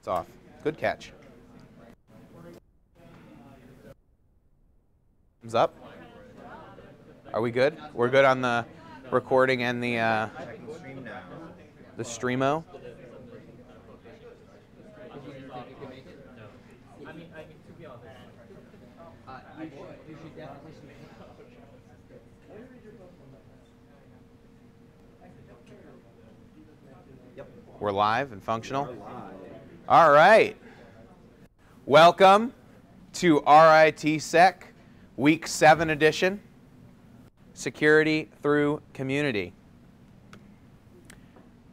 It's off. Good catch. Thumbs up. Are we good? We're good on the recording and the streamo. We're live and functional. All right. Welcome to RITSEC Week 7 edition, Security Through Community.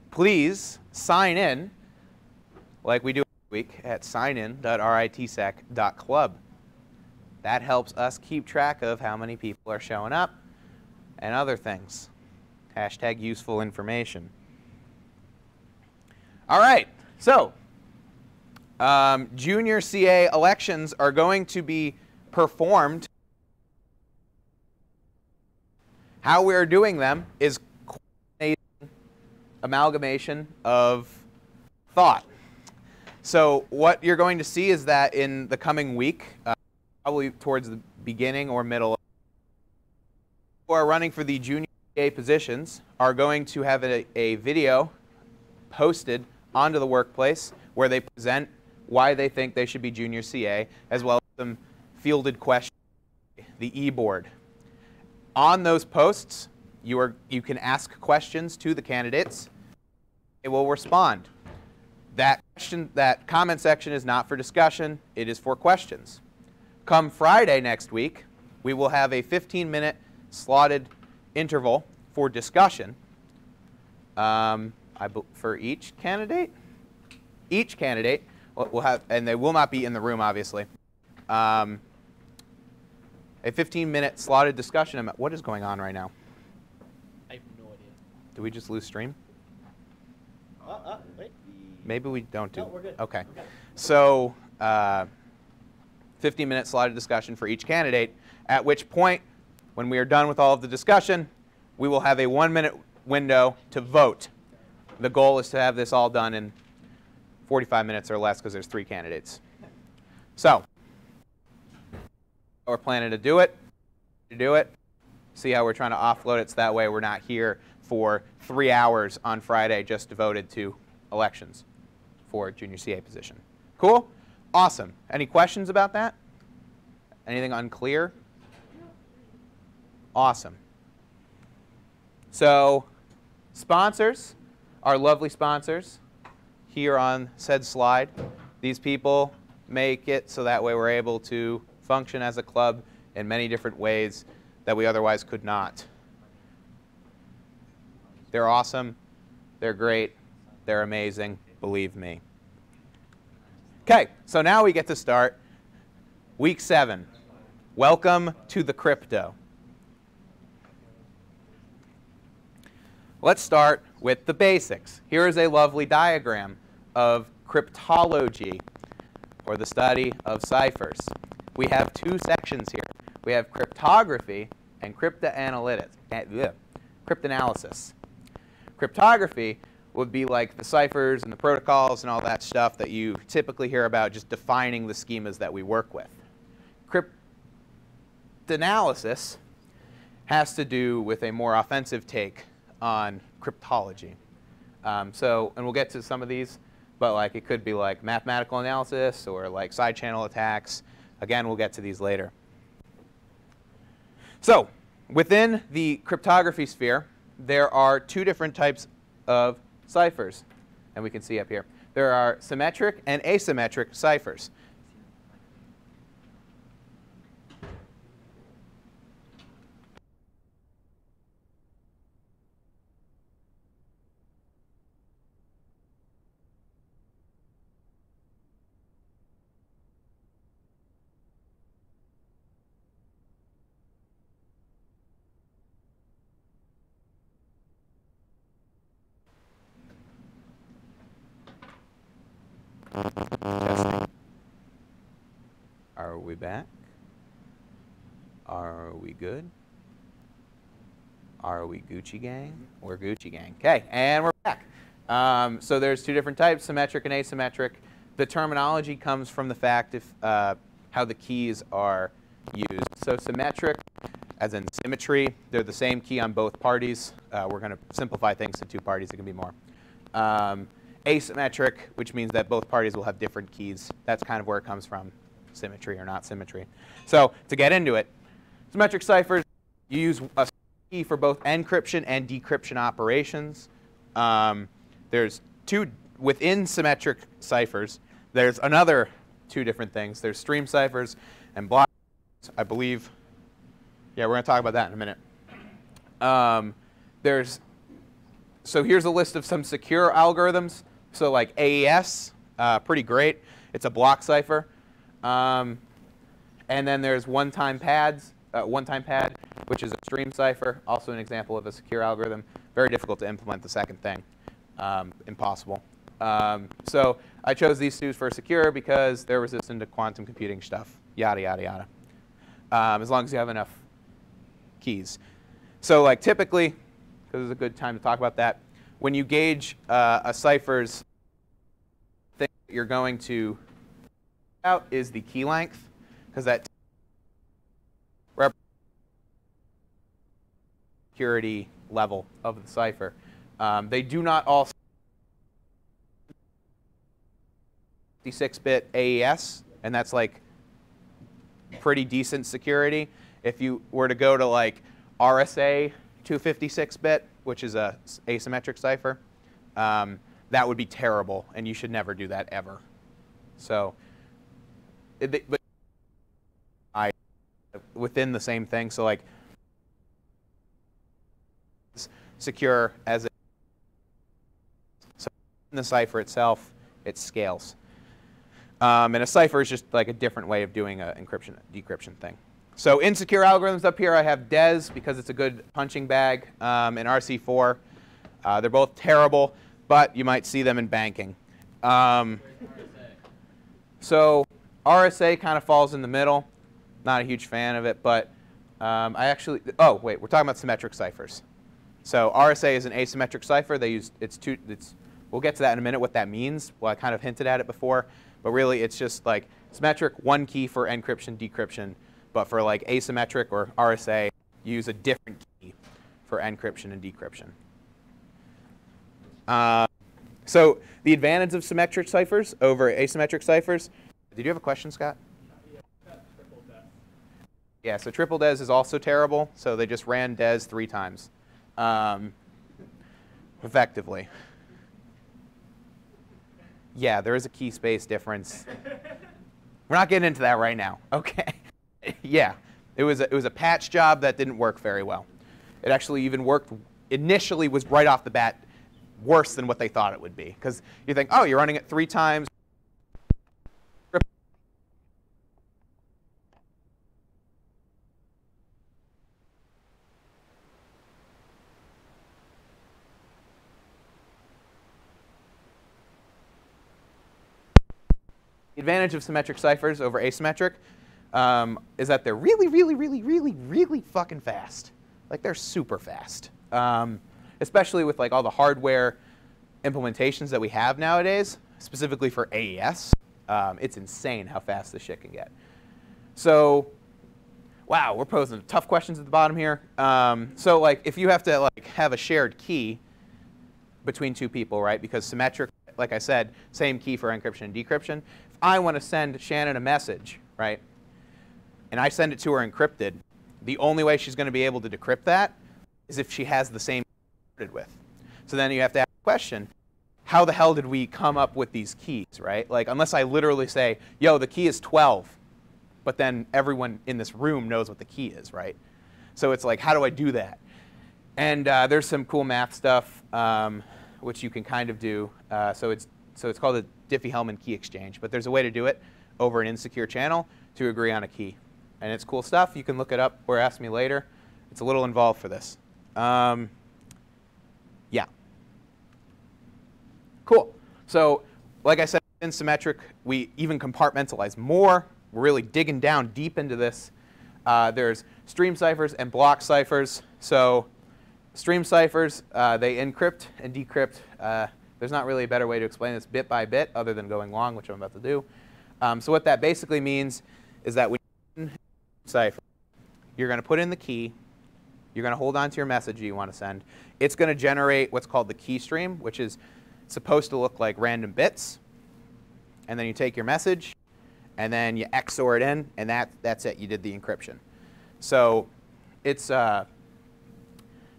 Please sign in, like we do every week, at signin.ritsec.club. That helps us keep track of how many people are showing up and other things. Hashtag useful information. All right, so junior CA elections are going to be performed. How we're doing them is coordinated amalgamation of thought. So what you're going to see is that in the coming week, probably towards the beginning or middle, who are running for the junior CA positions are going to have a video posted onto the workplace where they present why they think they should be junior CA, as well as some fielded questions, the e-board. On those posts, you can ask questions to the candidates. They will respond. That comment section is not for discussion. It is for questions. Come Friday next week, we will have a 15-minute slotted interval for discussion. For each candidate? Each candidate will have, and they will not be in the room, obviously, a 15-minute slotted discussion. What is going on right now? I have no idea. Did we just lose stream? Wait. Maybe we don't do. No, we're good. Okay. So 15-minute slotted discussion for each candidate, at which point, when we are done with all of the discussion, we will have a 1-minute window to vote. The goal is to have this all done in 45 minutes or less because there's 3 candidates. So we're planning to do it. See how we're trying to offload it so that way we're not here for 3 hours on Friday just devoted to elections for junior CA position. Cool? Awesome. Any questions about that? Anything unclear? Awesome. So sponsors, our lovely sponsors here on said slide. These people make it so that way we're able to function as a club in many different ways that we otherwise could not. They're awesome. They're great. They're amazing. Believe me. Okay, so now we get to start Week 7. Welcome to the crypto. Let's start with the basics. Here is a lovely diagram of cryptology, or the study of ciphers. We have 2 sections here. We have cryptography and crypt analysis. Cryptography would be like the ciphers and the protocols and all that stuff that you typically hear about, just defining the schemas that we work with. Crypt analysis has to do with a more offensive take on cryptology. And we'll get to some of these, but like it could be like mathematical analysis or like side-channel attacks. Again, we'll get to these later. So within the cryptography sphere, there are 2 different types of ciphers, and we can see up here. There are symmetric and asymmetric ciphers. Testing. Are we back? Are we good? Are we Gucci gang? We're Gucci gang. Okay, and we're back. So there's 2 different types, symmetric and asymmetric. The terminology comes from the fact how the keys are used. So symmetric, as in symmetry, they're the same key on both parties. We're going to simplify things to 2 parties. It can be more. Asymmetric, which means that both parties will have different keys. That's kind of where it comes from, symmetry or not symmetry. So to get into it, symmetric ciphers, you use a key for both encryption and decryption operations. There's 2 within symmetric ciphers. There's another 2 different things. There's stream ciphers and block, I believe. Yeah, we're going to talk about that in a minute. So here's a list of some secure algorithms. So like AES, pretty great. It's a block cipher. And then there's one-time pad, which is a stream cipher, also an example of a secure algorithm. Very difficult to implement the second thing. Impossible. So I chose these 2 for secure because they're resistant to quantum computing stuff, yada, yada, yada, as long as you have enough keys. So like typically, because it's a good time to talk about that, when you gauge a cipher's thing that you're going to out is the key length, because that represents the security level of the cipher. They do not all 56-bit AES, and that's like pretty decent security. If you were to go to like RSA 256-bit, which is a asymmetric cipher, that would be terrible, and you should never do that ever. So, but within the same thing, so like secure as it, so in the cipher itself, it scales. And a cipher is just like a different way of doing an encryption, decryption thing. So insecure algorithms up here, I have DES because it's a good punching bag, and RC4. They're both terrible, but you might see them in banking. So RSA kind of falls in the middle. Not a huge fan of it, but I actually, oh wait, we're talking about symmetric ciphers. So RSA is an asymmetric cipher. They use, we'll get to that in a minute, what that means. Well, I kind of hinted at it before, but really it's just like symmetric, 1 key for encryption, decryption. But for like asymmetric or RSA, you use a different key for encryption and decryption. So the advantage of symmetric ciphers over asymmetric ciphers. Did you have a question, Scott? Yeah, so triple DES is also terrible. So they just ran DES 3 times, effectively. Yeah, there is a key space difference. We're not getting into that right now. Okay. Yeah, it was a patch job that didn't work very well. It actually even worked initially, was right off the bat worse than what they thought it would be, because you think, oh, you're running it 3 times. The advantage of symmetric ciphers over asymmetric is that they're really fucking fast. Like, they're super fast. Especially with like all the hardware implementations that we have nowadays, specifically for AES. It's insane how fast this shit can get. So, wow, we're posing tough questions at the bottom here. So like, if you have to like have a shared key between 2 people, right? Because symmetric, like I said, same key for encryption and decryption. If I want to send Shannon a message, right, and I send it to her encrypted, the only way she's going to be able to decrypt that is if she has the same key with. So then you have to ask the question, how the hell did we come up with these keys, right? Like, unless I literally say, yo, the key is 12, but then everyone in this room knows what the key is, right? So it's like, how do I do that? And there's some cool math stuff which you can kind of do. So it's called a Diffie-Hellman key exchange, but there's a way to do it over an insecure channel to agree on a key. And it's cool stuff. You can look it up or ask me later. It's a little involved for this. Yeah. Cool. So like I said, in symmetric, we even compartmentalize more. We're really digging down deep into this. There's stream ciphers and block ciphers. So stream ciphers, they encrypt and decrypt There's not really a better way to explain this bit by bit other than going long, which I'm about to do. So what that basically means is that when you cipher, you're going to put in the key. You're going to hold on to your message you want to send. It's going to generate what's called the key stream, which is supposed to look like random bits. And then you take your message, and then you XOR it in, and that's it. You did the encryption. So it's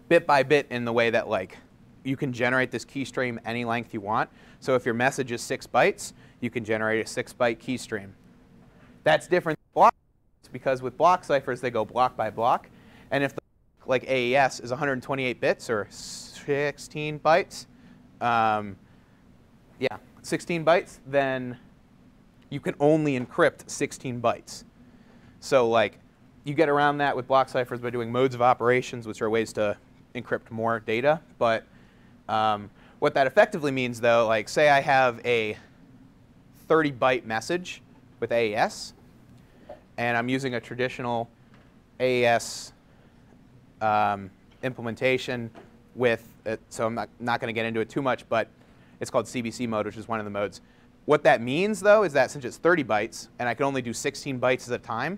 bit by bit in the way that like you can generate this key stream any length you want. So if your message is 6 bytes, you can generate a 6-byte key stream. That's different than block because with block ciphers, they go block by block. And if the like AES is 128 bits or 16 bytes, 16 bytes, then you can only encrypt 16 bytes. So like you get around that with block ciphers by doing modes of operations, which are ways to encrypt more data. But what that effectively means, though, like say I have a 30-byte message with AES, and I'm using a traditional AES implementation with it, so I'm not going to get into it too much, but it's called CBC mode, which is one of the modes. What that means, though, is that since it's 30 bytes, and I can only do 16 bytes at a time,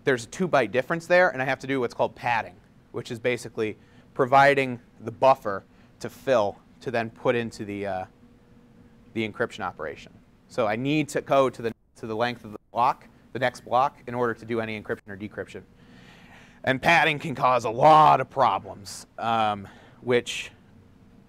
there's a 2-byte difference there, and I have to do what's called padding, which is basically providing the buffer to fill to then put into the encryption operation. So I need to go to the length of the block, the next block, in order to do any encryption or decryption. And padding can cause a lot of problems, which,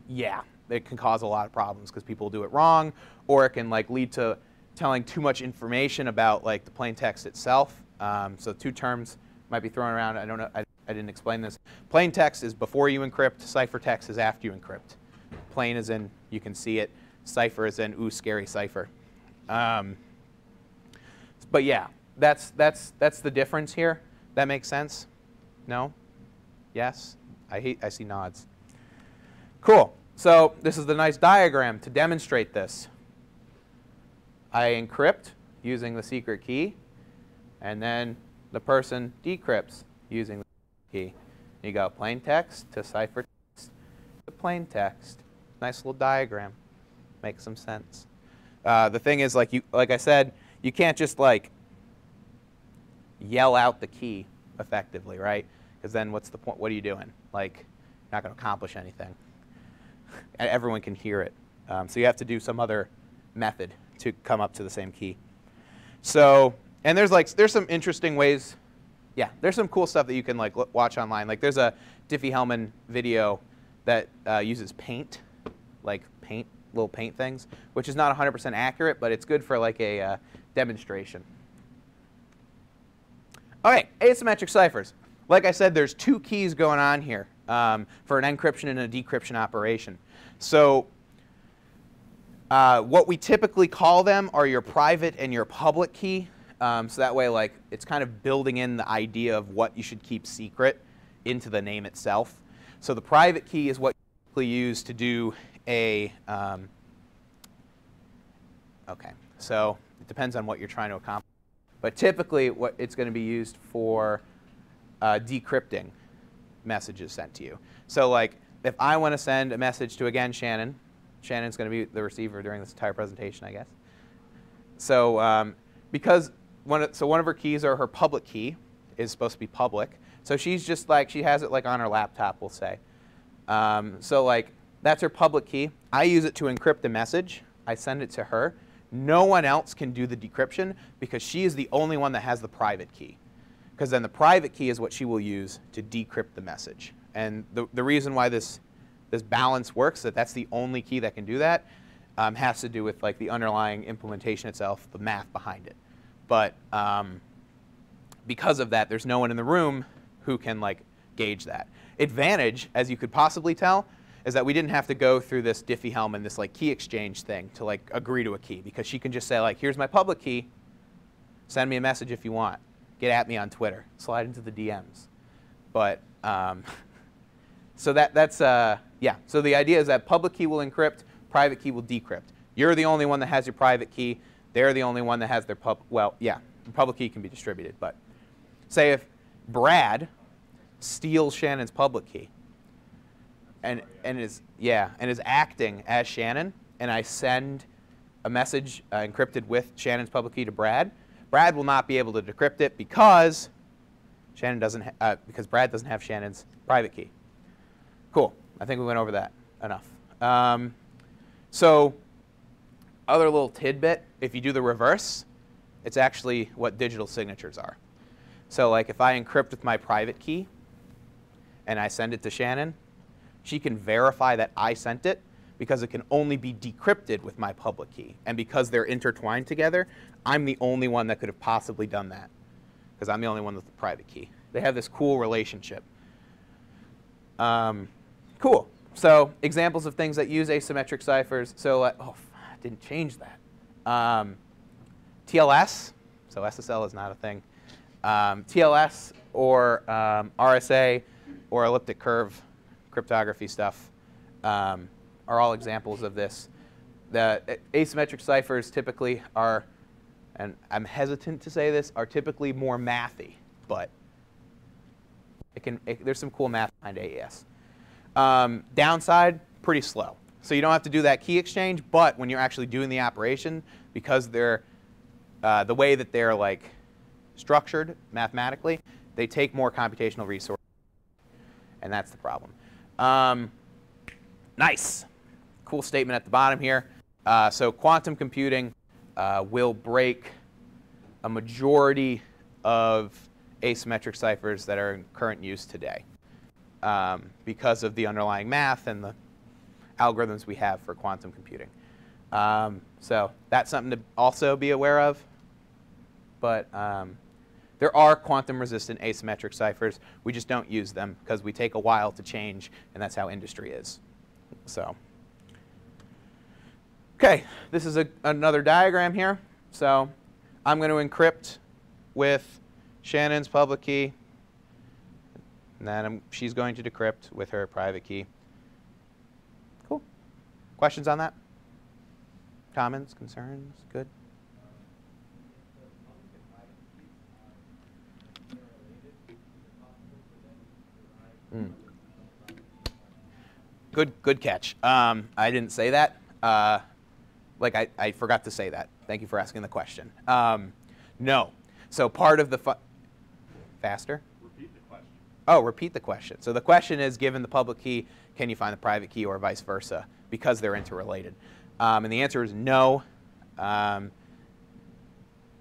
yeah, it can cause a lot of problems because people do it wrong, or it can like lead to telling too much information about like the plain text itself. So 2 terms might be thrown around. I don't know. I didn't explain this. Plain text is before you encrypt. Ciphertext is after you encrypt. Plain is in you can see it. Cipher is in ooh scary cipher. But yeah, that's the difference here. That makes sense? No? Yes? I see nods. Cool. So this is the nice diagram to demonstrate this. I encrypt using the secret key, and then the person decrypts using the key. You go plain text to ciphertext to plain text. Nice little diagram. Makes some sense. The thing is, like I said, you can't just like yell out the key effectively, right? Because then what's the point? What are you doing? Like, you're not going to accomplish anything. Everyone can hear it. So you have to do some other method to come up to the same key. So, and there's some interesting ways. Yeah, there's some cool stuff that you can like watch online. Like there's a Diffie-Hellman video that uses paint, like little paint things, which is not 100% accurate, but it's good for like a demonstration. Okay, asymmetric ciphers. Like I said, there's 2 keys going on here for an encryption and a decryption operation. So what we typically call them are your private and your public key. So that way, like, it's kind of building in the idea of what you should keep secret into the name itself. So the private key is what you typically use to do a okay, so it depends on what you're trying to accomplish. But typically, what it's going to be used for decrypting messages sent to you. So like, if I want to send a message to, again, Shannon's going to be the receiver during this entire presentation, I guess. So because one of her keys, or her public key, is supposed to be public. So she's just like, she has it like on her laptop, we'll say. So like, that's her public key. I use it to encrypt the message. I send it to her. No one else can do the decryption because she is the only one that has the private key. Because then the private key is what she will use to decrypt the message. And the reason why this balance works, that's the only key that can do that, has to do with like the underlying implementation itself, the math behind it. But because of that, there's no one in the room who can like gauge that. Advantage, as you could possibly tell, is that we didn't have to go through this Diffie-Hellman, this like key exchange thing to like agree to a key, because she can just say like, here's my public key, send me a message if you want, get at me on Twitter, slide into the DMs. But so that's yeah. So the idea is that public key will encrypt, private key will decrypt. You're the only one that has your private key. They're the only one that has their well, yeah, the public key can be distributed. But say if Brad steals Shannon's public key, and is acting as Shannon, and I send a message encrypted with Shannon's public key to Brad, Brad will not be able to decrypt it because Brad doesn't have Shannon's private key. Cool. I think we went over that enough. So other little tidbit, if you do the reverse, it's actually what digital signatures are. So like if I encrypt with my private key and I send it to Shannon, she can verify that I sent it because it can only be decrypted with my public key. And because they're intertwined together, I'm the only one that could have possibly done that because I'm the only one with the private key. They have this cool relationship. Cool. So examples of things that use asymmetric ciphers. So I didn't change that. TLS, so SSL is not a thing. TLS or RSA or elliptic curve cryptography stuff are all examples of this. The asymmetric ciphers typically are, and I'm hesitant to say this, are typically more mathy, but there's some cool math behind AES. Downside, pretty slow. So you don't have to do that key exchange, but when you're actually doing the operation, because they're the way that they're like structured mathematically, they take more computational resources, and that's the problem. Nice. Cool statement at the bottom here. So quantum computing will break a majority of asymmetric ciphers that are in current use today because of the underlying math and the algorithms we have for quantum computing. So that's something to also be aware of. But there are quantum-resistant asymmetric ciphers. We just don't use them because we take a while to change, and that's how industry is. So, okay, this is another diagram here. So I'm going to encrypt with Shannon's public key, and then she's going to decrypt with her private key. Cool. Questions on that? Comments, concerns? Good? Good catch. I didn't say that. I forgot to say that. Thank you for asking the question. No. So part of the faster? Repeat the question. Oh, repeat the question. So the question is, given the public key, can you find the private key or vice versa because they're interrelated? And the answer is no. And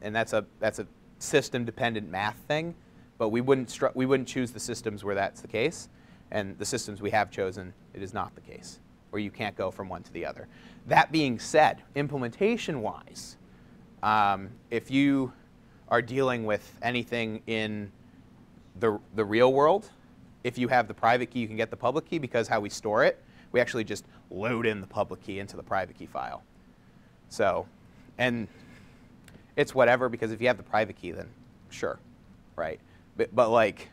that's a system-dependent math thing. But we wouldn't choose the systems where that's the case. And the systems we have chosen, it is not the case, where you can't go from one to the other. That being said, implementation-wise, if you are dealing with anything in the real world, if you have the private key, you can get the public key because how we store it, we actually just load in the public key into the private key file. So, and it's whatever because if you have the private key, then sure, right? But like,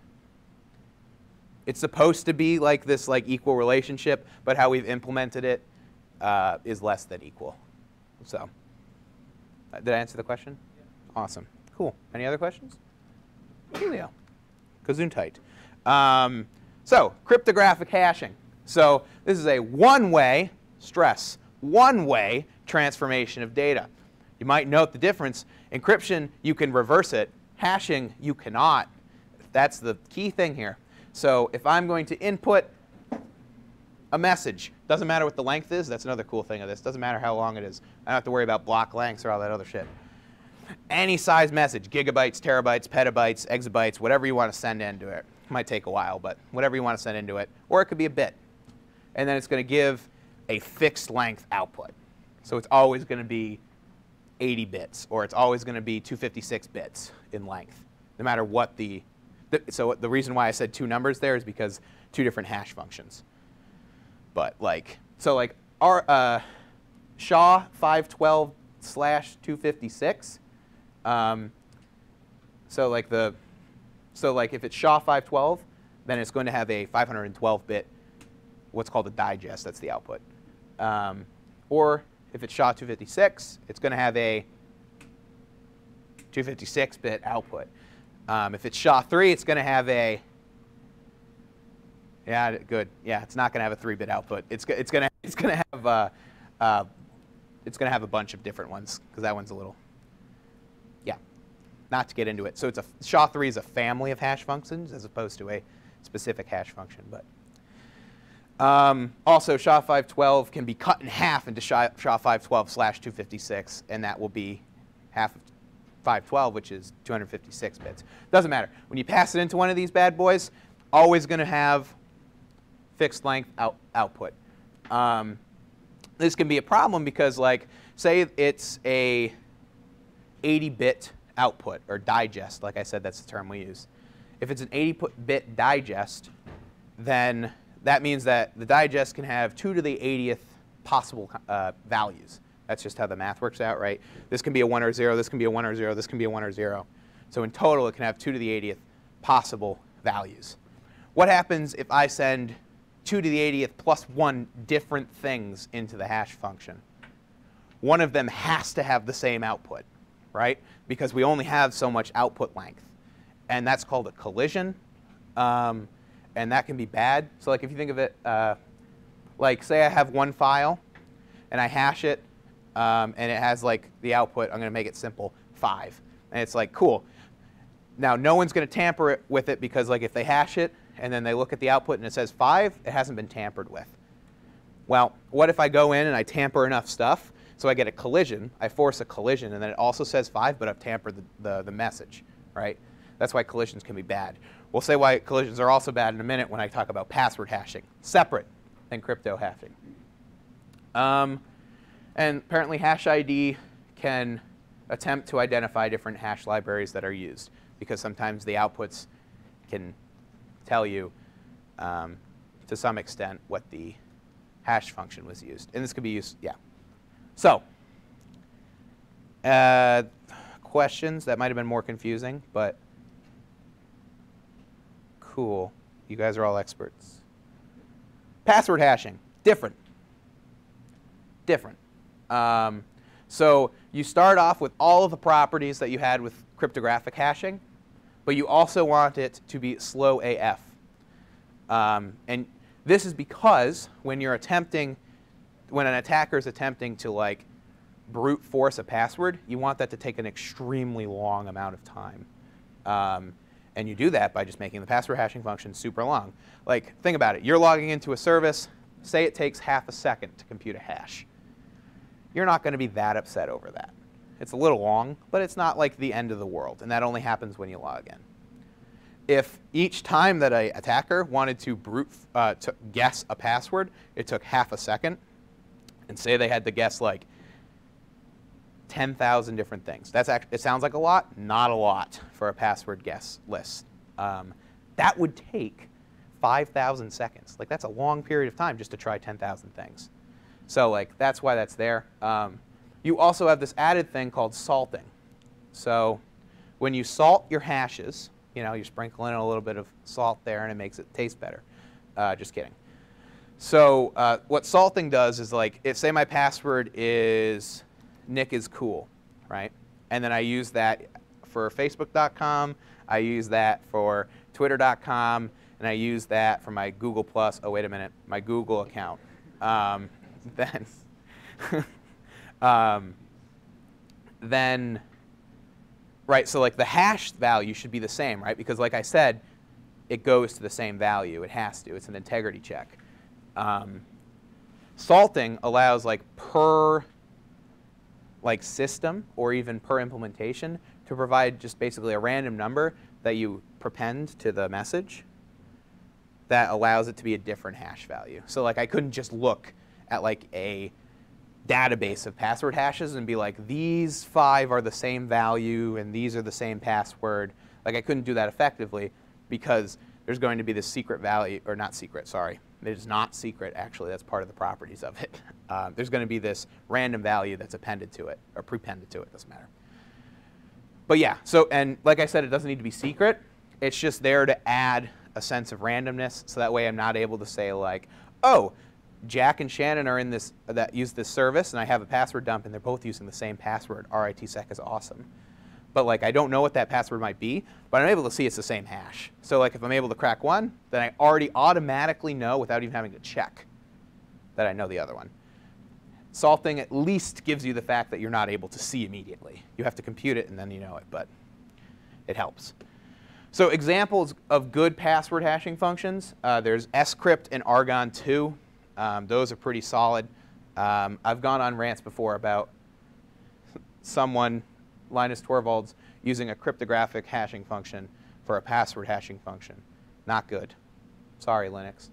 it's supposed to be like this like equal relationship, but how we've implemented it is less than equal. So, did I answer the question? Yeah. Awesome. Cool. Any other questions? Julio. Gesundheit. So, cryptographic hashing. So, this is a one-way, stress, one-way transformation of data. You might note the difference. Encryption, you can reverse it. Hashing, you cannot. That's the key thing here. So if I'm going to input a message, doesn't matter what the length is. That's another cool thing of this. Doesn't matter how long it is. I don't have to worry about block lengths or all that other shit. Any size message, gigabytes, terabytes, petabytes, exabytes, whatever you want to send into it. It might take a while, but whatever you want to send into it. Or it could be a bit. And then it's going to give a fixed length output. So it's always going to be 80 bits, or it's always going to be 256 bits in length, no matter what so the reason why I said two numbers there is because two different hash functions. But like, so like our SHA 512/256. So like if it's SHA 512, then it's going to have a 512-bit, what's called a digest. That's the output. Or if it's SHA 256, it's going to have a 256-bit output. If it's SHA-3, it's going to have a Yeah, good. Yeah, it's not going to have a 3-bit output. It's going to have a bunch of different ones because that one's a little. Yeah, not to get into it. So it's SHA-3 is a family of hash functions as opposed to a specific hash function, but. Also, SHA-512 can be cut in half into SHA-512/256, and that will be half of 512, which is 256 bits. Doesn't matter. When you pass it into one of these bad boys, always going to have fixed length output. This can be a problem because, like, say it's a 80-bit output, or digest. Like I said, that's the term we use. If it's an 80-bit digest, then that means that the digest can have 2 to the 80th possible values. That's just how the math works out, right? This can be a 1 or 0, this can be a 1 or 0, this can be a 1 or 0. So in total, it can have 2 to the 80th possible values. What happens if I send 2 to the 80th plus 1 different things into the hash function? One of them has to have the same output, right? Because we only have so much output length. And that's called a collision. And that can be bad. So like if you think of it, like say I have one file and I hash it and it has like the output, I'm going to make it simple, 5. And it's like, cool. Now no one's going to tamper it with it because like if they hash it and then they look at the output and it says 5, it hasn't been tampered with. Well, what if I go in and I tamper enough stuff so I get a collision, I force a collision and then it also says 5 but I've tampered the message, right? That's why collisions can be bad. We'll say why collisions are also bad in a minute when I talk about password hashing, separate than crypto hashing. And apparently hash ID can attempt to identify different hash libraries that are used because sometimes the outputs can tell you to some extent what the hash function was used. And this could be used, yeah. So, questions that might have been more confusing, but cool. You guys are all experts. Password hashing, different. Different. So you start off with all of the properties that you had with cryptographic hashing, but you also want it to be slow AF. And this is because when an attacker is attempting to like brute force a password, you want that to take an extremely long amount of time. And you do that by just making the password hashing function super long. Like, think about it. You're logging into a service. Say it takes half a second to compute a hash. You're not going to be that upset over that. It's a little long, but it's not like the end of the world. And that only happens when you log in. If each time that an attacker wanted to to guess a password, it took half a second, and say they had to guess like 10,000 different things. It sounds like a lot, not a lot for a password guess list. That would take 5,000 seconds. Like that's a long period of time just to try 10,000 things. So like that's why that's there. You also have this added thing called salting. So when you salt your hashes, you know, you sprinkle in a little bit of salt there and it makes it taste better. Just kidding. So what salting does is like, if say my password is Nick is cool, right? And then I use that for Facebook.com, I use that for Twitter.com, and I use that for my Google+, oh wait a minute, my Google account. Then, right, so like the hash value should be the same, right? Because like I said, it goes to the same value. It has to. It's an integrity check. Salting allows like per system or even per implementation to provide just basically a random number that you prepend to the message that allows it to be a different hash value. So like I couldn't just look at like a database of password hashes and be like, these 5 are the same value and these are the same password. Like I couldn't do that effectively because there's going to be this secret value, or not secret, sorry. It is not secret, actually. That's part of the properties of it. There's going to be this random value that's appended to it, or prepended to it, doesn't matter. But yeah, so, and like I said, it doesn't need to be secret. It's just there to add a sense of randomness, so that way I'm not able to say like, oh, Jack and Shannon are in this, that use this service, and I have a password dump, and they're both using the same password. RITSEC is awesome. but like I don't know what that password might be, but I'm able to see it's the same hash. So like if I'm able to crack one, then I already automatically know without even having to check that I know the other one. Salting at least gives you the fact that you're not able to see immediately. You have to compute it and then you know it, but it helps. So examples of good password hashing functions, there's scrypt and argon 2. Those are pretty solid. I've gone on rants before about someone, Linus Torvalds, using a cryptographic hashing function for a password hashing function. Not good. Sorry, Linux.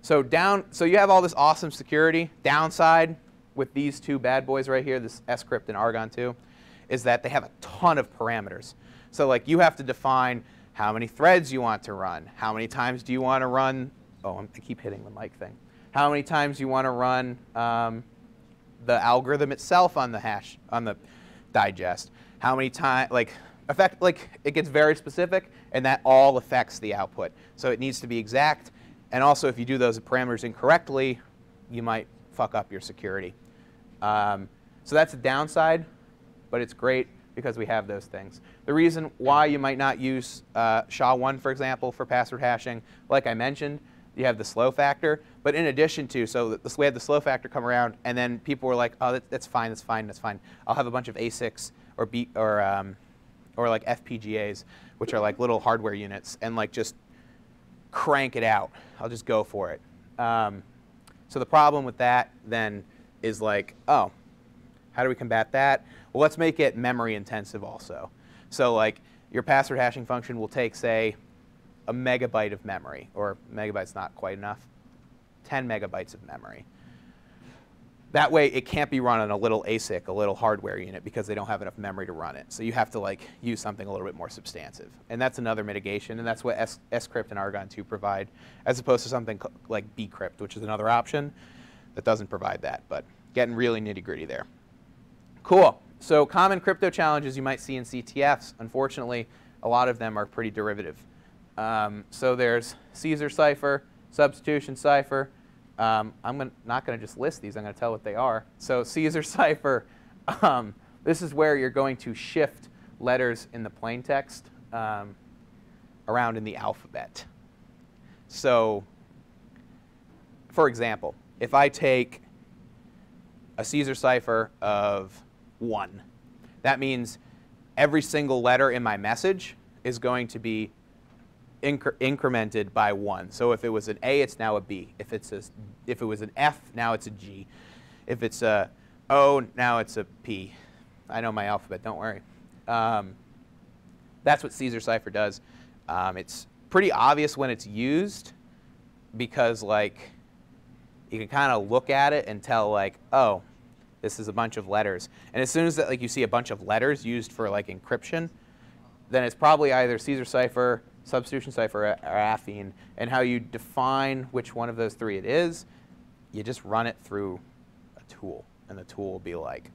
So you have all this awesome security. Downside with these two bad boys right here, this scrypt and argon 2, is that they have a ton of parameters. So like you have to define how many threads you want to run, how many times do you want to run, I keep hitting the mic thing, how many times you want to run the algorithm itself on the hash, on the digest, how many times, like it gets very specific, and that all affects the output. So it needs to be exact, and also if you do those parameters incorrectly, you might fuck up your security. So that's a downside, but it's great because we have those things. The reason why you might not use SHA-1, for example, for password hashing, like I mentioned, you have the slow factor. But in addition to, so we had the slow factor come around, and then people were like, oh, that's fine, that's fine, that's fine. I'll have a bunch of ASICs or like FPGAs, which are like little hardware units, and like just crank it out. I'll just go for it. So the problem with that then is like, oh, how do we combat that? Well, let's make it memory intensive also. So like your password hashing function will take, say, a megabyte of memory, or megabyte's not quite enough, 10 megabytes of memory. That way it can't be run on a little ASIC, a little hardware unit, because they don't have enough memory to run it. So you have to like use something a little bit more substantive. And that's another mitigation, and that's what scrypt and argon 2 provide, as opposed to something like bcrypt, which is another option that doesn't provide that, but getting really nitty-gritty there. Cool. So common crypto challenges you might see in CTFs. Unfortunately, a lot of them are pretty derivative. So there's Caesar cipher, substitution cipher. I'm not going to just list these. I'm going to tell what they are. So Caesar cipher, this is where you're going to shift letters in the plain text around in the alphabet. So for example, if I take a Caesar cipher of 1, that means every single letter in my message is going to be incremented by 1. So if it was an A, it's now a B. If it was an F, now it's a G. If it's a O, now it's a P. I know my alphabet, don't worry. That's what Caesar cipher does. It's pretty obvious when it's used, because like you can kind of look at it and tell like, oh, this is a bunch of letters. And as soon as that, like you see a bunch of letters used for like encryption, then it's probably either Caesar cipher, substitution cipher, or affine. And how you define which one of those three it is, you just run it through a tool. And the tool will be like,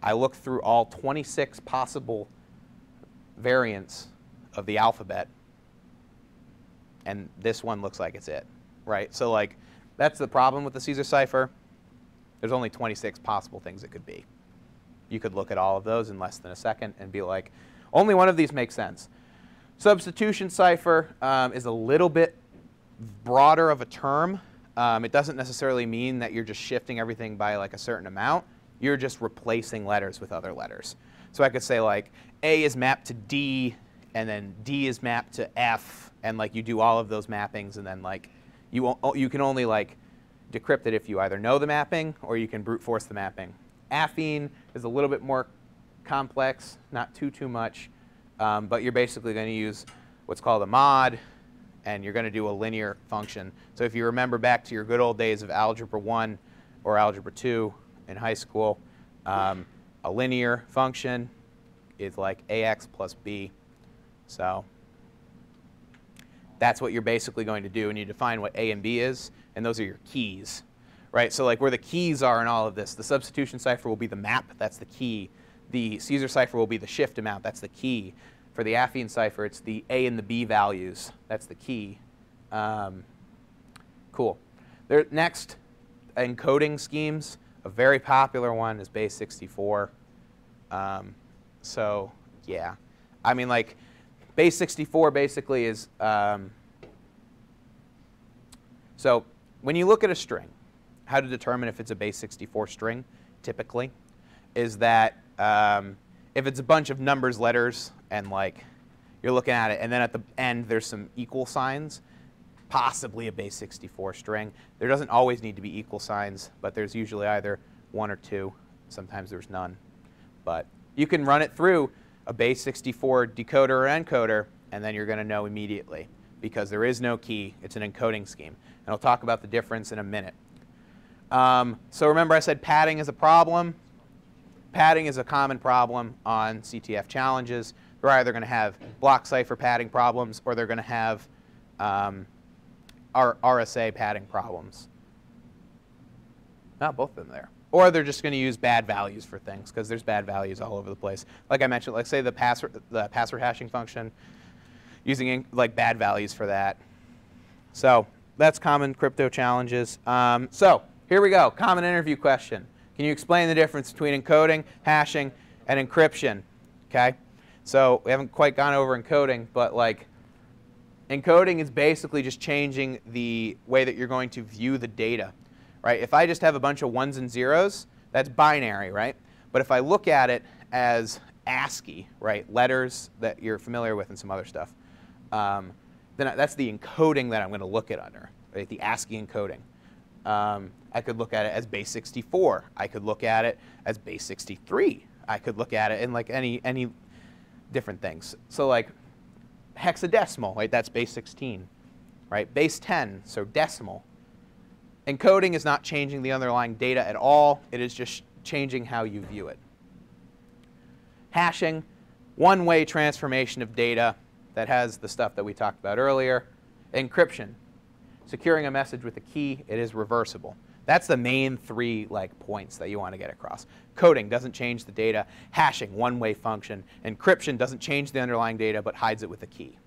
I look through all 26 possible variants of the alphabet, and this one looks like it's it, right? So like, that's the problem with the Caesar cipher. There's only 26 possible things it could be. You could look at all of those in less than a second and be like, only one of these makes sense. Substitution cipher is a little bit broader of a term. It doesn't necessarily mean that you're just shifting everything by like a certain amount. You're just replacing letters with other letters. So I could say like A is mapped to D, and then D is mapped to F, and like you do all of those mappings, and then like you can only like decrypt it if you either know the mapping or you can brute force the mapping. Affine is a little bit more complex, not too much, but you're basically going to use what's called a mod, and you're going to do a linear function. So if you remember back to your good old days of Algebra 1 or Algebra 2 in high school, a linear function is like AX plus B. So that's what you're basically going to do, and you define what A and B is, and those are your keys, right? So like where the keys are in all of this, the substitution cipher will be the map, that's the key. The Caesar cipher will be the shift amount, that's the key. For the affine cipher, it's the A and the B values, that's the key. Cool. Next, encoding schemes. A very popular one is base 64. So yeah, I mean, like, base 64 basically is, so when you look at a string, how to determine if it's a base 64 string, typically, is that if it's a bunch of numbers, letters, and like you're looking at it, and then at the end there's some equal signs, possibly a base 64 string. There doesn't always need to be equal signs, but there's usually either one or two. Sometimes there's none. But you can run it through a base 64 decoder or encoder, and then you're going to know immediately, because there is no key. It's an encoding scheme. And I'll talk about the difference in a minute. So remember I said padding is a problem. Padding is a common problem on CTF challenges. They're either going to have block cipher padding problems, or they're going to have RSA padding problems. Not both of them there. Or they're just going to use bad values for things, because there's bad values all over the place. Like I mentioned, like say the password hashing function, using like bad values for that. So that's common crypto challenges. So here we go. Common interview question. Can you explain the difference between encoding, hashing, and encryption? Okay. So we haven't quite gone over encoding, but like encoding is basically just changing the way that you're going to view the data. Right? If I just have a bunch of ones and zeros, that's binary, right? But if I look at it as ASCII, right, letters that you're familiar with and some other stuff, then that's the encoding that I'm going to look at under, right? The ASCII encoding. I could look at it as base 64. I could look at it as base 63. I could look at it in like any different things. So like hexadecimal, right? That's base 16, right? Base 10, so decimal. Encoding is not changing the underlying data at all. It is just changing how you view it. Hashing, one-way transformation of data that has the stuff that we talked about earlier. Encryption, securing a message with a key. It is reversible. That's the main three like points that you want to get across. Coding doesn't change the data. Hashing, one-way function. Encryption doesn't change the underlying data but hides it with a key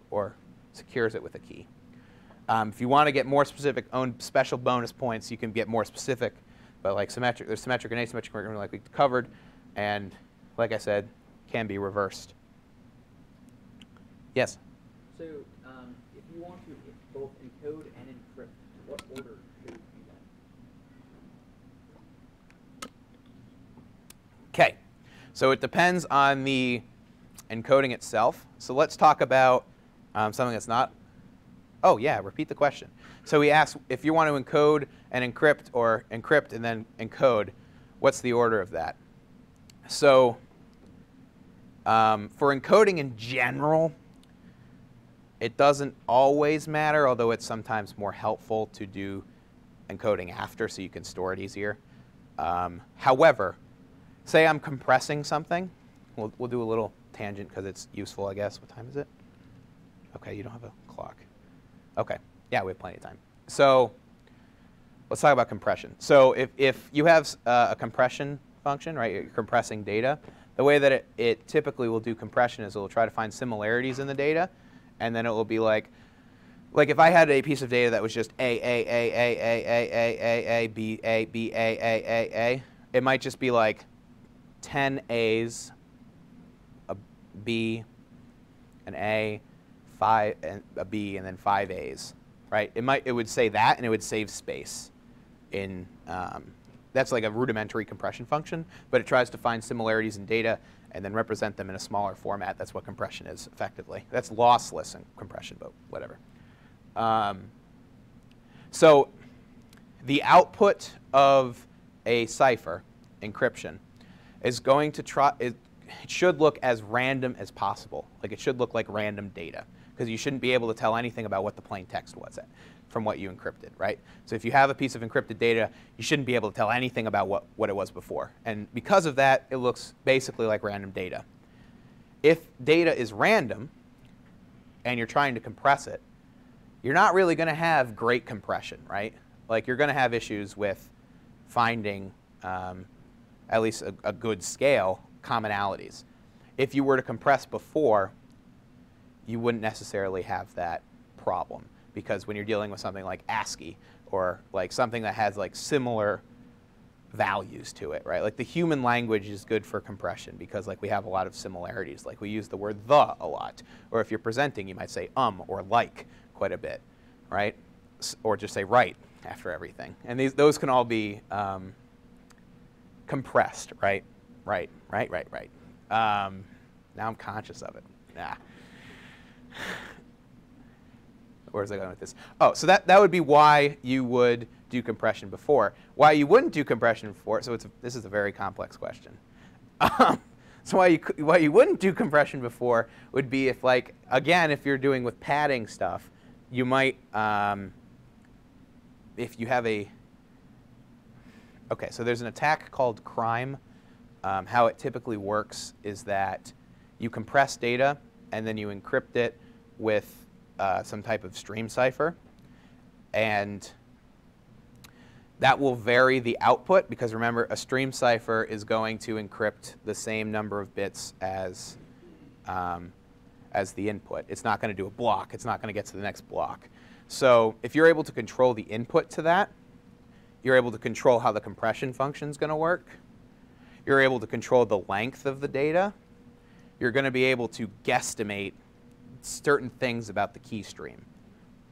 or secures it with a key. If you want to get more specific, own special bonus points, you can get more specific. But like symmetric, there's symmetric and asymmetric, like we covered, and like I said, can be reversed. Yes? So if you want to both encode and encrypt, what order should you do that? Okay. So it depends on the encoding itself. So let's talk about something that's not. Oh, yeah, repeat the question. So we asked if you want to encode and encrypt, or encrypt and then encode, what's the order of that? So for encoding in general, it doesn't always matter, although it's sometimes more helpful to do encoding after so you can store it easier. However, say I'm compressing something. We'll do a little tangent because it's useful, I guess. What time is it? OK, you don't have a clock. OK, yeah, we have plenty of time. So let's talk about compression. So if you have a compression function, right, you're compressing data, the way that it typically will do compression is it will try to find similarities in the data, and then it will be like if I had a piece of data that was just A, B, A, it might just be like 10 A's, a B, an A, 5, and a B, and then 5 A's, right? It would say that, and it would save space. That's like a rudimentary compression function, but it tries to find similarities in data and then represent them in a smaller format. That's what compression is, effectively. That's lossless in compression, but whatever. So the output of a cipher, encryption, is going to try. It should look as random as possible. Like it should look like random data, because you shouldn't be able to tell anything about what the plain text was from what you encrypted, right? So if you have a piece of encrypted data, you shouldn't be able to tell anything about what it was before. And because of that, it looks basically like random data. If data is random and you're trying to compress it, you're not really going to have great compression, right? Like you're going to have issues with finding at least a good scale commonalities. If you were to compress before, you wouldn't necessarily have that problem, because when you're dealing with something like ASCII or like something that has like similar values to it, right? Like the human language is good for compression because like we have a lot of similarities. Like we use the word the a lot. Or if you're presenting, you might say or like quite a bit, right? Or just say right after everything. And those can all be compressed, right? Right. Now I'm conscious of it. Where's I going with this? Oh, so that would be why you would do compression before. Why you wouldn't do compression before? So this is a very complex question. So why you wouldn't do compression before would be if, like, again, if you're doing with padding stuff, you might, if you have a, okay, so there's an attack called crime. How it typically works is that you compress data and then you encrypt it with some type of stream cipher, and that will vary the output because remember, a stream cipher is going to encrypt the same number of bits as the input. It's not going to do a block. It's not going to get to the next block. So if you're able to control the input to that, you're able to control how the compression function is going to work. You're able to control the length of the data. You're going to be able to guesstimate certain things about the key stream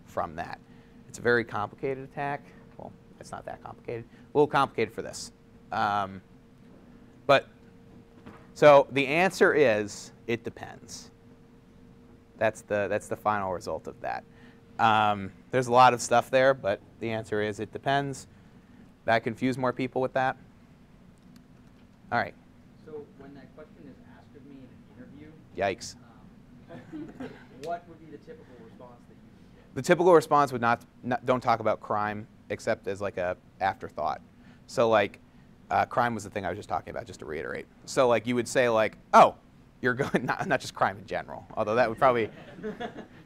from that. It's a very complicated attack. Well, it's not that complicated. A little complicated for this. But so the answer is it depends. That's the final result of that. There's a lot of stuff there, but the answer is it depends. That confuse more people with that? All right. So when that question is asked of me in an interview, yikes. What would be the typical response that you would get? The typical response would don't talk about crime except as like a afterthought. So like crime was the thing I was just talking about, just to reiterate. So like you would say like, oh, you're going, not just crime in general, although that would probably,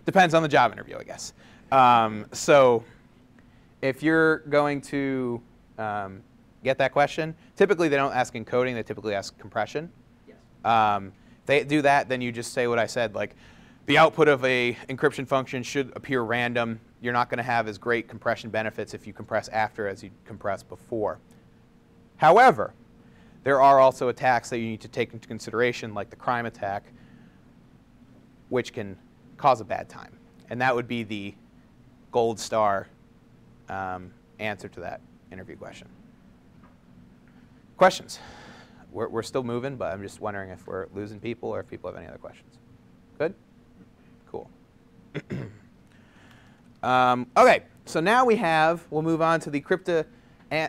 depends on the job interview, I guess. So if you're going to get that question, typically they don't ask encoding, they typically ask compression. Yes. If they do that, then you just say what I said, like the output of a encryption function should appear random. You're not going to have as great compression benefits if you compress after as you compress before. However, there are also attacks that you need to take into consideration, like the crime attack, which can cause a bad time. And that would be the gold star answer to that interview question. Questions? We're still moving, but I'm just wondering if we're losing people or if people have any other questions. Good? Cool. Okay, so now we'll move on to the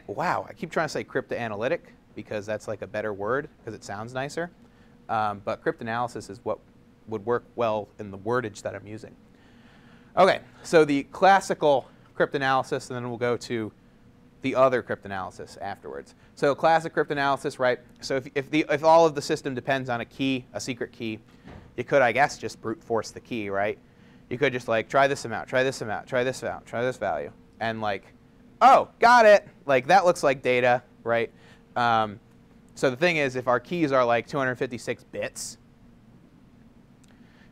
wow, I keep trying to say cryptanalytic because that's like a better word because it sounds nicer. But crypt analysis is what would work well in the wordage that I'm using. Okay, so the classical crypt analysis, and then we'll go to the other crypt analysis afterwards. So classic crypt analysis, right? So if all of the system depends on a key, a secret key, you could, I guess, just brute force the key, right? You could just like try this amount, try this amount, try this amount, try this value, and like, oh, got it. Like that looks like data, right? So the thing is, if our keys are like 256 bits,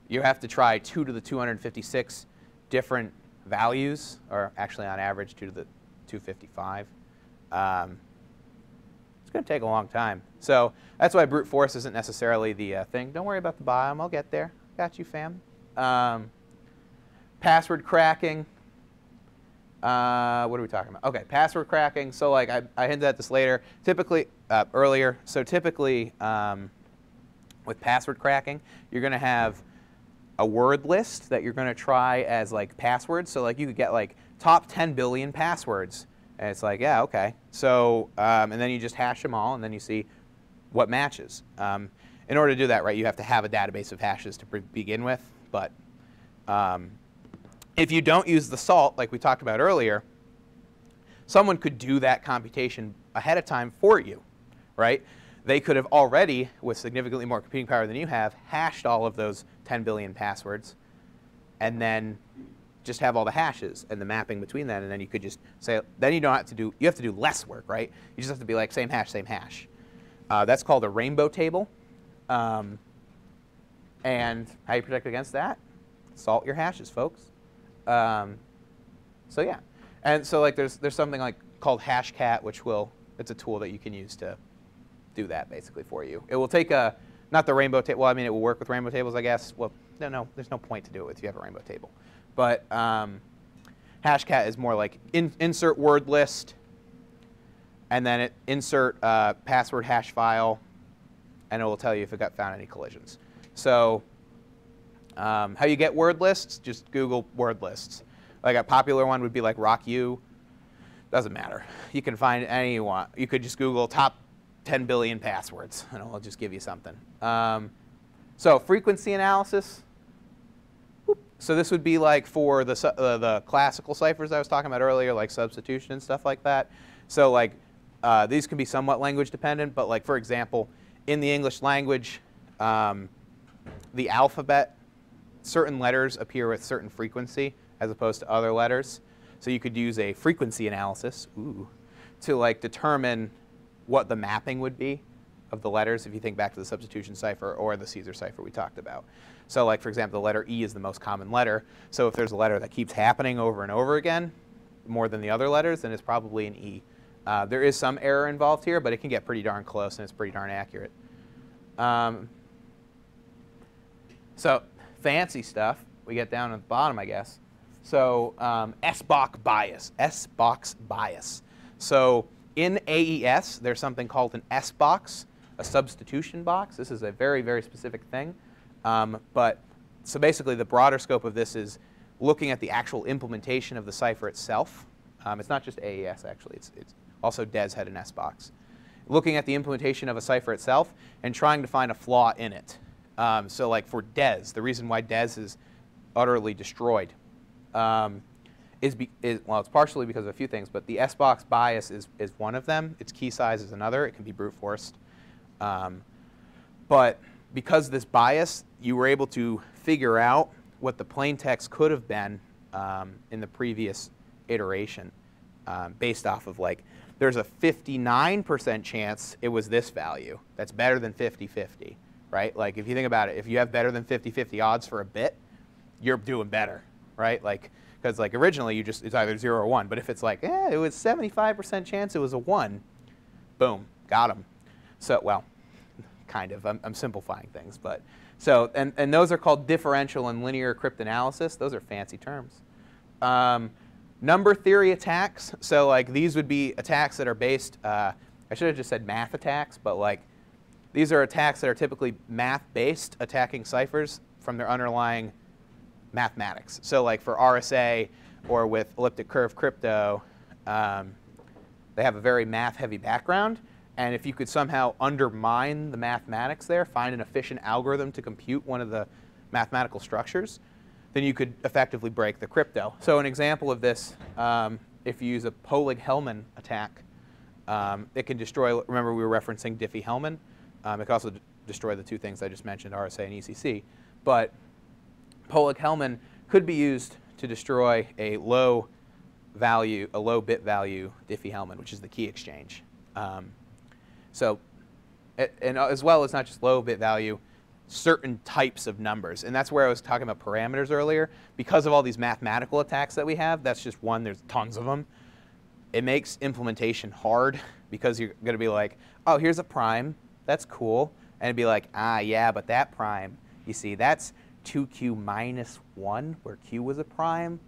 you have to try 2 to the 256 different values, or actually on average 2 to the 255. It's going to take a long time. So that's why brute force isn't necessarily the thing. Don't worry about the bottom. I'll get there. Got you, fam. Password cracking. What are we talking about? Okay, password cracking. So like I hinted at this later. Typically, earlier. So typically, with password cracking, you're going to have a word list that you're going to try as like passwords. So like you could get like top 10 billion passwords. And it's like, yeah, okay. So, and then you just hash them all, and then you see what matches. In order to do that, right, you have to have a database of hashes to begin with. But if you don't use the salt, like we talked about earlier, someone could do that computation ahead of time for you, right? They could have already, with significantly more computing power than you have, hashed all of those 10 billion passwords, and then just have all the hashes and the mapping between that, and then you could just say, then you don't have to do, you have to do less work, right? You just have to be like, same hash, same hash. That's called a rainbow table. And how you protect against that? Salt your hashes, folks. So yeah. And so like there's something like called Hashcat, which will It's a tool that you can use to do that basically for you. It will take a, not the rainbow table, well, I mean, it will work with rainbow tables, I guess. Well, no, there's no point to do it with if you have a rainbow table. But Hashcat is more like insert word list, and then insert password hash file, and it will tell you if it got found any collisions. So how you get word lists, just Google word lists. Like a popular one would be like RockU. Doesn't matter. You can find any you want. You could just Google top 10 billion passwords, and it'll just give you something. So frequency analysis. So this would be like for the classical ciphers I was talking about earlier, like substitution and stuff like that. So like these can be somewhat language dependent, but like for example, in the English language, the alphabet, certain letters appear with certain frequency as opposed to other letters. So you could use a frequency analysis to like determine what the mapping would be of the letters if you think back to the substitution cipher or the Caesar cipher we talked about. So like for example, the letter E is the most common letter. So if there's a letter that keeps happening over and over again, more than the other letters, then it's probably an E. There is some error involved here, but it can get pretty darn close and it's pretty darn accurate. So fancy stuff, we get down at the bottom, I guess. So S-box bias, S-box bias. So in AES, there's something called an S-box, a substitution box. This is a very, very specific thing. So basically, the broader scope of this is looking at the actual implementation of the cipher itself. It's not just AES, actually. It's also DES had an S-box. Looking at the implementation of a cipher itself and trying to find a flaw in it. So like for DES, the reason why DES is utterly destroyed well, it's partially because of a few things, but the S-box bias is one of them. Its key size is another. It can be brute forced. But because of this bias, you were able to figure out what the plain text could have been in the previous iteration based off of like, there's a 59% chance it was this value. That's better than 50-50, right? Like if you think about it, if you have better than 50-50 odds for a bit, you're doing better, right? Like, because like originally it's either 0 or 1, but if it's like, it was 75% chance it was a 1, boom, got him. So, well, kind of, I'm simplifying things, but so, and those are called differential and linear crypt analysis. Those are fancy terms. Number theory attacks, so like these would be attacks that are based, I should have just said math attacks, but like these are attacks that are typically math-based, attacking ciphers from their underlying mathematics. So like for RSA or with elliptic curve crypto, they have a very math-heavy background. And if you could somehow undermine the mathematics there, find an efficient algorithm to compute one of the mathematical structures, then you could effectively break the crypto. So an example of this, if you use a Polig-Hellman attack, it can destroy, remember we were referencing Diffie-Hellman. It can also destroy the two things I just mentioned, RSA and ECC. But Polig-Hellman could be used to destroy a low bit value Diffie-Hellman, which is the key exchange. And as well as not just low bit value, certain types of numbers. And that's where I was talking about parameters earlier. Because of all these mathematical attacks that we have, that's just one, there's tons of them. It makes implementation hard because you're going to be like, oh, here's a prime, that's cool. And it'd be like, yeah, but that prime, you see, that's 2q minus 1, where q was a prime.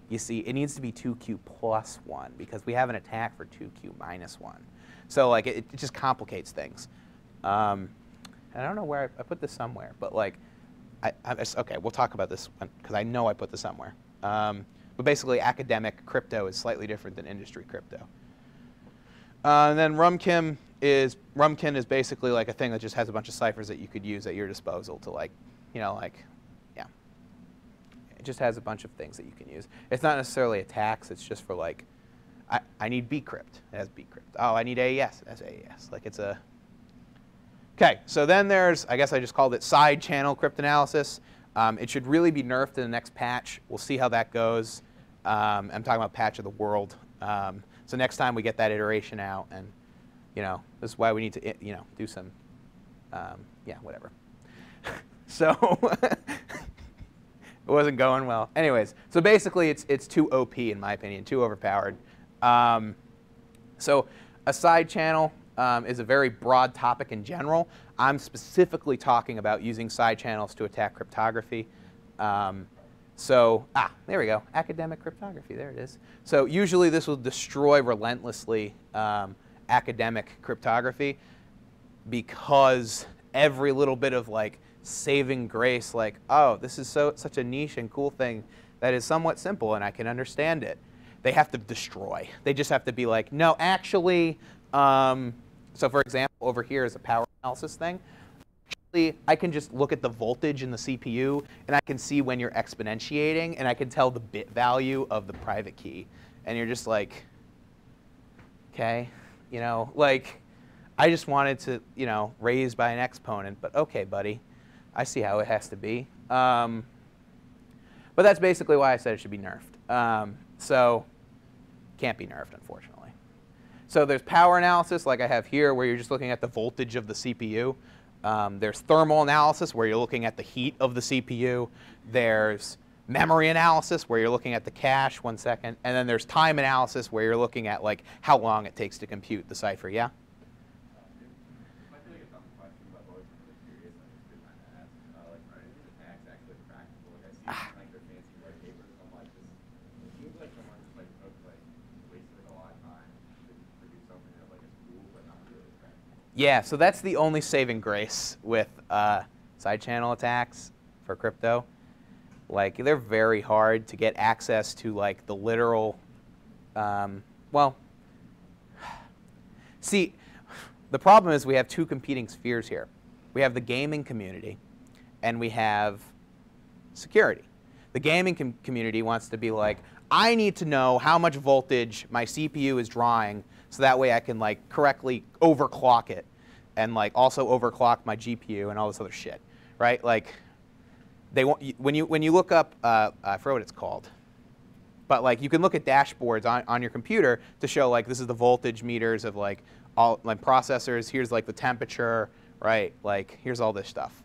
You see, it needs to be 2q plus 1 because we have an attack for 2q minus 1. So like it just complicates things. I don't know where I put this somewhere, but like, okay, we'll talk about this because I know I put this somewhere. But basically, academic crypto is slightly different than industry crypto. And then Rumkin is basically like a thing that just has a bunch of ciphers that you could use at your disposal to like, yeah. It just has a bunch of things that you can use. It's not necessarily attacks. It's just for like, I need bcrypt. It has bcrypt. Oh, I need AES. It has AES. Like it's a. Okay, so then there's, I guess I just called it side-channel crypt analysis. It should really be nerfed in the next patch. We'll see how that goes. I'm talking about patch of the world. So next time we get that iteration out, and this is why we need to do some, yeah, whatever. So it wasn't going well. Anyways, so basically it's too OP in my opinion, too overpowered. So a side channel is a very broad topic in general. I'm specifically talking about using side channels to attack cryptography. There we go, academic cryptography, there it is. So usually this will destroy relentlessly academic cryptography because every little bit of like saving grace, like, oh, this is such a niche and cool thing that is somewhat simple and I can understand it, they have to destroy. They just have to be like, no, actually, so for example, over here is a power analysis thing. Actually, I can just look at the voltage in the CPU, and I can see when you're exponentiating, and I can tell the bit value of the private key. And you're just like, okay, you know, like, I just wanted to, you know, raise by an exponent, but okay, buddy, I see how it has to be. But that's basically why I said it should be nerfed. So, can't be nerfed, unfortunately. So there's power analysis, like I have here, where you're just looking at the voltage of the CPU. There's thermal analysis, where you're looking at the heat of the CPU. There's memory analysis, where you're looking at the cache, 1 second. And then there's time analysis, where you're looking at like how long it takes to compute the cipher, yeah? Yeah, so that's the only saving grace with side channel attacks for crypto. Like, they're very hard to get access to like the literal, well, see, the problem is we have two competing spheres here. We have the gaming community and we have security. The gaming community wants to be like, I need to know how much voltage my CPU is drawing so that way I can like correctly overclock it and like also overclock my GPU and all this other shit, right? Like, they want when you look up, I forget what it's called, but like you can look at dashboards on your computer to show like this is the voltage meters of like all my processors. Here's like the temperature, right? Like here's all this stuff.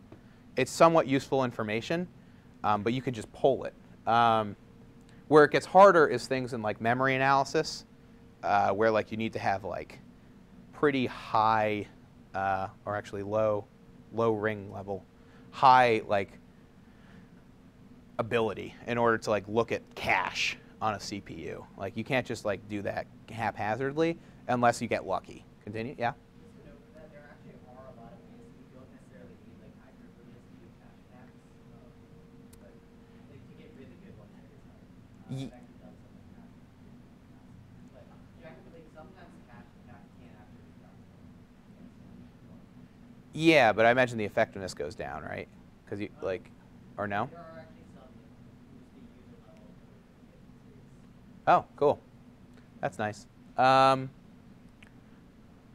It's somewhat useful information, but you can just pull it. Where it gets harder is things in like memory analysis, where like you need to have like pretty high, or actually low ring level, high like ability in order to like look at cache on a CPU. Like you can't just like do that haphazardly unless you get lucky. Continue, yeah? Just to note that there actually are a lot of ways you don't necessarily need like high privileges to do cache attacks, but like, to get really good ones, it is hard. It actually does some of the cache. But like sometimes cache attacks can't actually be done. Yeah, but I imagine the effectiveness goes down, right? Because you like, or no? There are actually some that boost the user level. Oh, cool. That's nice.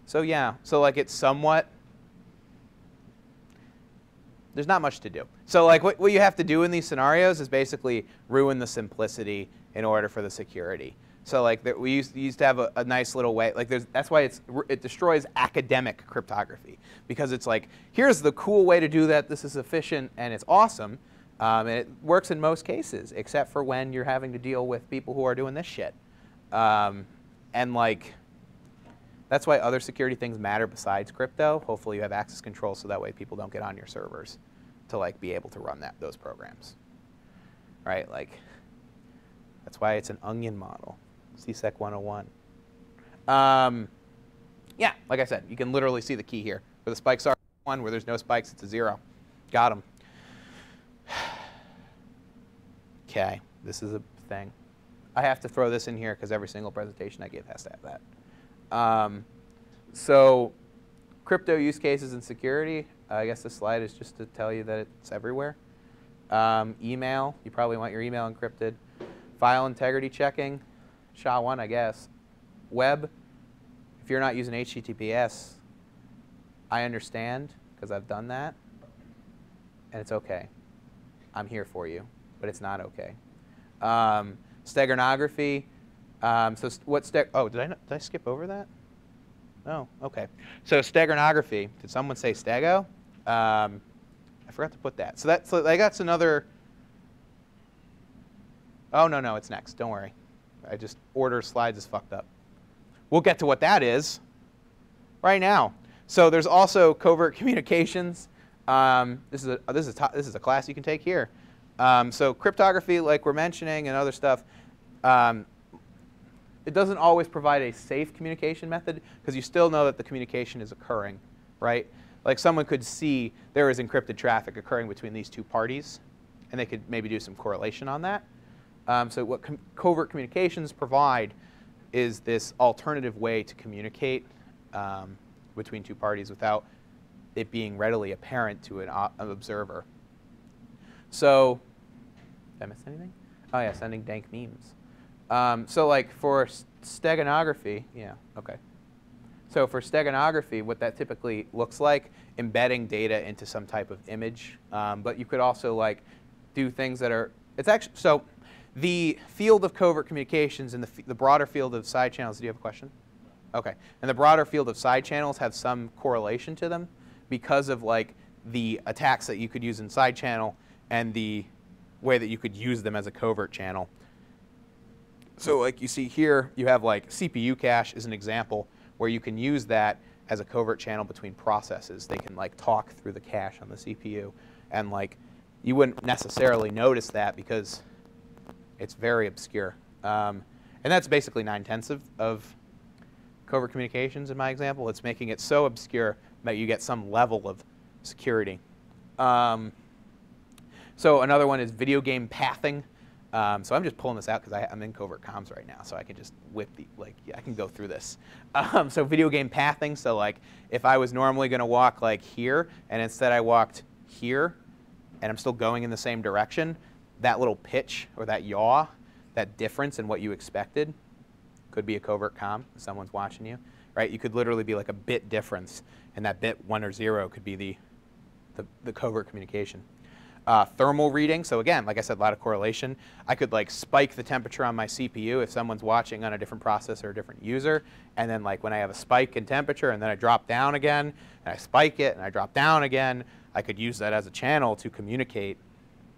So yeah, so like it's somewhat, there's not much to do. So like what you have to do in these scenarios is basically ruin the simplicity in order for the security. So like we used to have a nice little way, like that's why it destroys academic cryptography, because it's like, here's the cool way to do that, this is efficient and it's awesome, and it works in most cases, except for when you're having to deal with people who are doing this shit. And like, that's why other security things matter besides crypto. Hopefully you have access control so that way people don't get on your servers to like be able to run those programs, right? Like, that's why it's an onion model. CSEC 101. Yeah, like I said, you can literally see the key here. Where the spikes are 1, where there's no spikes, it's a 0. Got them. Okay, this is a thing. I have to throw this in here because every single presentation I give has to have that. So crypto use cases and security, I guess this slide is just to tell you that it's everywhere. Email, you probably want your email encrypted. File integrity checking, SHA-1, I guess. Web, if you're not using HTTPS, I understand because I've done that, and it's okay. I'm here for you, but it's not okay. Steganography, so what oh, did I skip over that? Oh, okay. So steganography, did someone say stego? I forgot to put that. So that's another. Oh, no, it's next. Don't worry. I just order slides is fucked up. We'll get to what that is. right now. So there's also Covert Communications. This is a class you can take here. So cryptography, like we're mentioning, and other stuff, it doesn't always provide a safe communication method because you still know that the communication is occurring, right? Like someone could see there is encrypted traffic occurring between these two parties, and they could maybe do some correlation on that. So what covert communications provide is this alternative way to communicate between two parties without it being readily apparent to an observer. So, did I miss anything? Oh yeah, sending dank memes. So like for steganography, yeah, okay. So for steganography, what that typically looks like, embedding data into some type of image. But you could also like do things that are, it's actually, so the field of covert communications and the broader field of side channels, do you have a question? Okay, and the broader field of side channels have some correlation to them because of like the attacks that you could use in side channel and the way that you could use them as a covert channel. So like you see here, you have like CPU cache is an example where you can use that as a covert channel between processes. They can like talk through the cache on the CPU, and like you wouldn't necessarily notice that because it's very obscure. And that's basically 9/10 of covert communications in my example. It's making it so obscure that you get some level of security. So another one is video game pathing. So I'm just pulling this out because I'm in covert comms right now, so I can just whip the, like, yeah, I can go through this. So video game pathing, so like if I was normally going to walk like here, and instead I walked here, and I'm still going in the same direction, that little pitch or that yaw, that difference in what you expected, could be a covert comm if someone's watching you, right? You could literally be like a bit difference, and that bit 1 or 0 could be the covert communication. Thermal reading, so again, like I said, a lot of correlation. I could like spike the temperature on my CPU if someone's watching on a different processor or a different user, and then like when I have a spike in temperature and then I drop down again, and I spike it and I drop down again, I could use that as a channel to communicate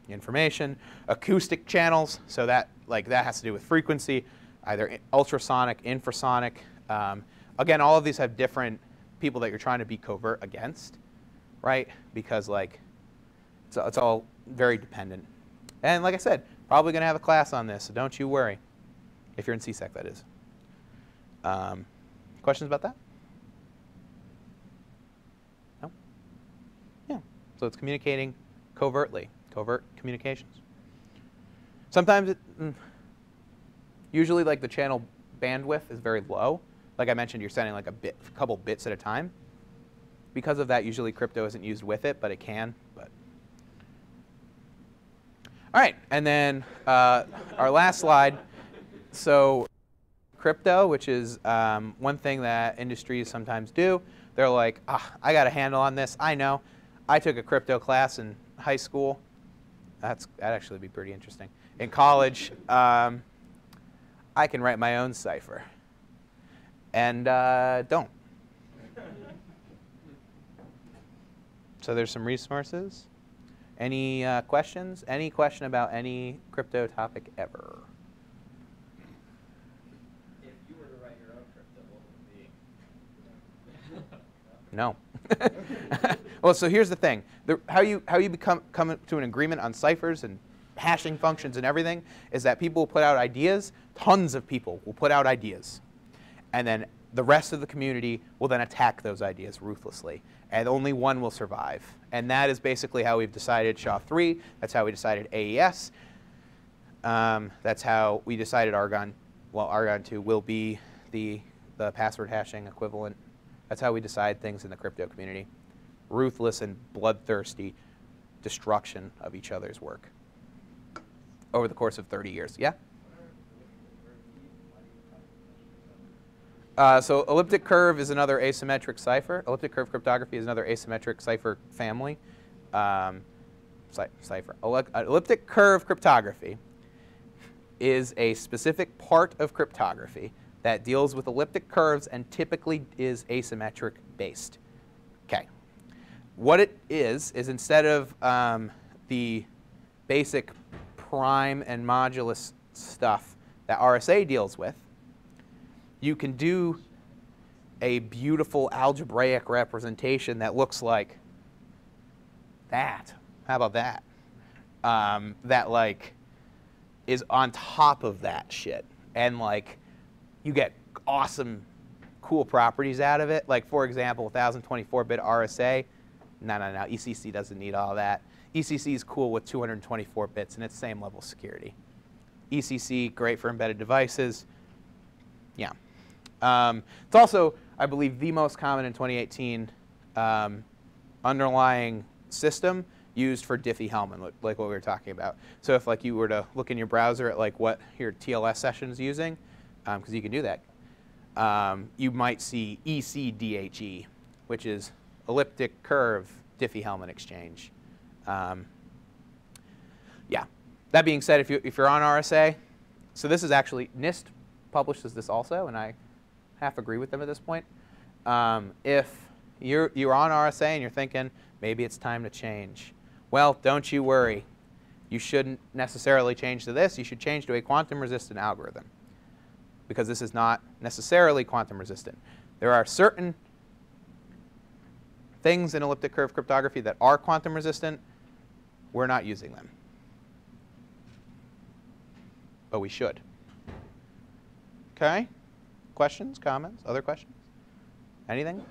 information. Acoustic channels, so that has to do with frequency, either ultrasonic, infrasonic. Again, all of these have different people that you're trying to be covert against, right? Because like it's all very dependent. And like I said, probably going to have a class on this, so don't you worry. If you're in CSEC, that is. Questions about that? No? Yeah. So it's communicating covertly, covert communications. Sometimes usually like the channel bandwidth is very low. Like I mentioned, you're sending like a couple bits at a time. Because of that, usually crypto isn't used with it, but it can. All right, and then our last slide. So crypto, which is one thing that industries sometimes do. They're like, I got a handle on this. I know. I took a crypto class in high school. That'd actually be pretty interesting. In college, I can write my own cipher. And don't. So there's some resources. Any questions? Any question about any crypto topic ever? If you were to write your own crypto, what would it be? No. Well, so here's the thing. How you come to an agreement on ciphers and hashing functions and everything is that people will put out ideas. Tons of people will put out ideas. And then the rest of the community will then attack those ideas ruthlessly. And only one will survive. And that is basically how we've decided SHA-3. That's how we decided AES. That's how we decided Argon. Well, Argon 2 will be the password hashing equivalent. That's how we decide things in the crypto community. Ruthless and bloodthirsty destruction of each other's work over the course of 30 years. Yeah? So elliptic curve is another asymmetric cipher. Elliptic curve cryptography is another asymmetric cipher family. Cipher. Elliptic curve cryptography is a specific part of cryptography that deals with elliptic curves and typically is asymmetric based. Okay. What it is instead of the basic prime and modulus stuff that RSA deals with, you can do a beautiful algebraic representation that looks like that. How about that? That like is on top of that shit, and like you get awesome, cool properties out of it. Like for example, 1024-bit RSA. No, ECC doesn't need all that. ECC is cool with 224 bits, and it's same level security. ECC, great for embedded devices. Yeah. It's also, I believe, the most common in 2018 underlying system used for Diffie-Hellman, like what we were talking about. So if like you were to look in your browser at like what your TLS session is using, because you can do that, you might see ECDHE, which is Elliptic Curve Diffie-Hellman exchange. Yeah. That being said, if you're on RSA, so this is actually, NIST publishes this also, and I half agree with them at this point. If you're on RSA and you're thinking, maybe it's time to change, well, don't you worry. You shouldn't necessarily change to this. You should change to a quantum-resistant algorithm, because this is not necessarily quantum-resistant. There are certain things in elliptic curve cryptography that are quantum-resistant. We're not using them, but we should. Okay? Questions, comments, other questions? Anything?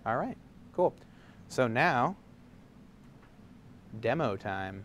All right, cool. So now, demo time.